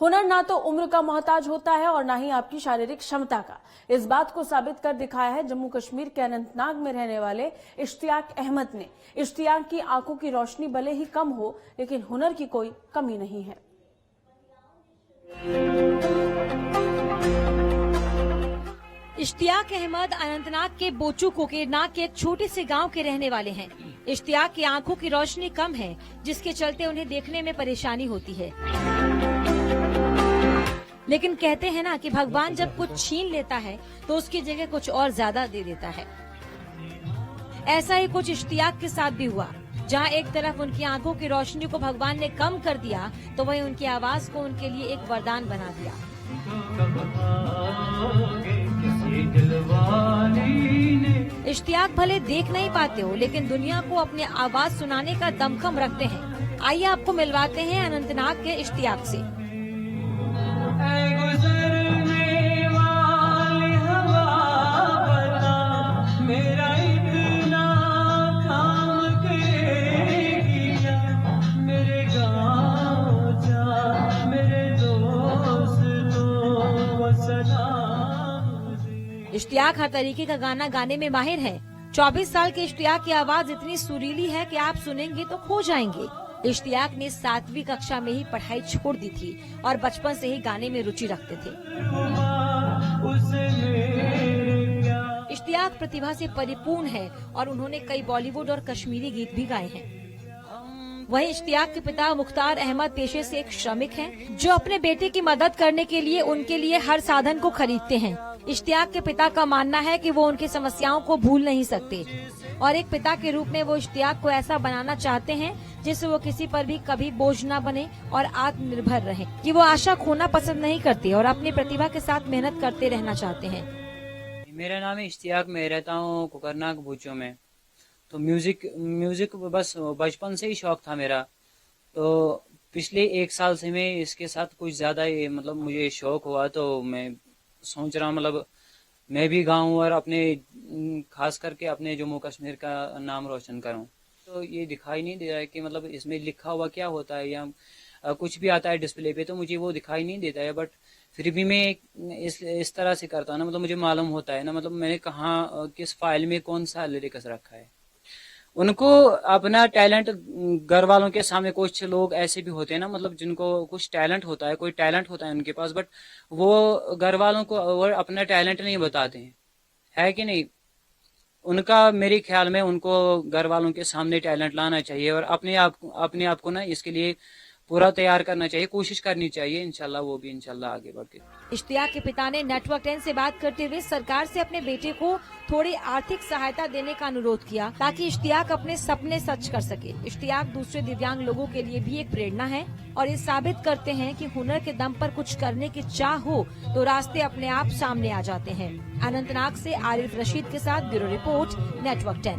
हुनर ना तो उम्र का मोहताज होता है और ना ही आपकी शारीरिक क्षमता का। इस बात को साबित कर दिखाया है जम्मू कश्मीर के अनंतनाग में रहने वाले इश्तियाक अहमद ने। इश्तियाक की आंखों की रोशनी भले ही कम हो, लेकिन हुनर की कोई कमी नहीं है। इश्तियाक अहमद अनंतनाग के बोचू कोकेरनाग के एक छोटे से गांव के रहने वाले हैं। इश्तियाक की आंखों की रोशनी कम है, जिसके चलते उन्हें देखने में परेशानी होती है। लेकिन कहते हैं ना कि भगवान जब कुछ छीन लेता है तो उसकी जगह कुछ और ज्यादा दे देता है। ऐसा ही कुछ इश्तियाक के साथ भी हुआ। जहां एक तरफ उनकी आंखों की रोशनी को भगवान ने कम कर दिया, तो वहीं उनकी आवाज को उनके लिए एक वरदान बना दिया। इश्तियाक भले देख नहीं पाते हो, लेकिन दुनिया को अपनी आवाज सुनाने का दमखम रखते हैं। आइए आपको मिलवाते हैं अनंतनाग के इश्तियाक से। इश्तियाक हर तरीके का गाना गाने में माहिर है। 24 साल के इश्तियाक की आवाज इतनी सुरीली है कि आप सुनेंगे तो खो जाएंगे। इश्तियाक ने 7वीं कक्षा में ही पढ़ाई छोड़ दी थी और बचपन से ही गाने में रुचि रखते थे। इश्तियाक प्रतिभा से परिपूर्ण है और उन्होंने कई बॉलीवुड और कश्मीरी गीत भी गाए हैं। वहीं इश्तियाक के पिता मुख्तार अहमद पेशे से एक श्रमिक हैं, जो अपने बेटे की मदद करने के लिए उनके लिए हर साधन को खरीदते हैं। इश्तियाक के पिता का मानना है कि वो उनकी समस्याओं को भूल नहीं सकते और एक पिता के रूप में वो इश्तियाक को ऐसा बनाना चाहते हैं जिससे वो किसी पर भी कभी बोझ न बने और आत्मनिर्भर रहे, कि वो आशा खोना पसंद नहीं करते और अपनी प्रतिभा के साथ मेहनत करते रहना चाहते हैं। मेरा नाम है इश्तियाक, मैं रहता हूँ कोकरनाग बोचो में। तो म्यूजिक बस बचपन से ही शौक था मेरा। तो पिछले 1 साल से मैं इसके साथ कुछ ज्यादा ही मुझे शौक हुआ, तो मैं सोच रहा हूँ मैं भी गाऊं और अपने खास करके अपने जम्मू कश्मीर का नाम रोशन करूं। तो ये दिखाई नहीं दे रहा है कि इसमें लिखा हुआ क्या होता है या कुछ भी आता है डिस्प्ले पे, तो मुझे वो दिखाई नहीं देता है। बट फिर भी मैं इस तरह से करता हूँ ना, मुझे मालूम होता है ना, मैंने कहाँ किस फाइल में कौन सा लिरिक्स रखा है। उनको अपना टैलेंट घर वालों के सामने, कुछ लोग ऐसे भी होते हैं ना, जिनको कुछ टैलेंट होता है, कोई टैलेंट होता है उनके पास, बट वो घर वालों को वो अपना टैलेंट नहीं बताते हैं, है कि नहीं। उनका मेरे ख्याल में उनको घर वालों के सामने टैलेंट लाना चाहिए और अपने आप को ना इसके लिए पूरा तैयार करना चाहिए, कोशिश करनी चाहिए। इंशाल्लाह वो भी इंशाल्लाह आगे बढ़ के। इश्तियाक के पिता ने नेटवर्क 10 से बात करते हुए सरकार से अपने बेटे को थोड़ी आर्थिक सहायता देने का अनुरोध किया, ताकि इश्तियाक अपने सपने सच कर सके। इश्तियाक दूसरे दिव्यांग लोगों के लिए भी एक प्रेरणा है और ये साबित करते हैं कि हुनर के दम पर कुछ करने की चाह हो तो रास्ते अपने आप सामने आ जाते हैं। अनंतनाग से आरिफ रशीद के साथ ब्यूरो रिपोर्ट, नेटवर्क 10।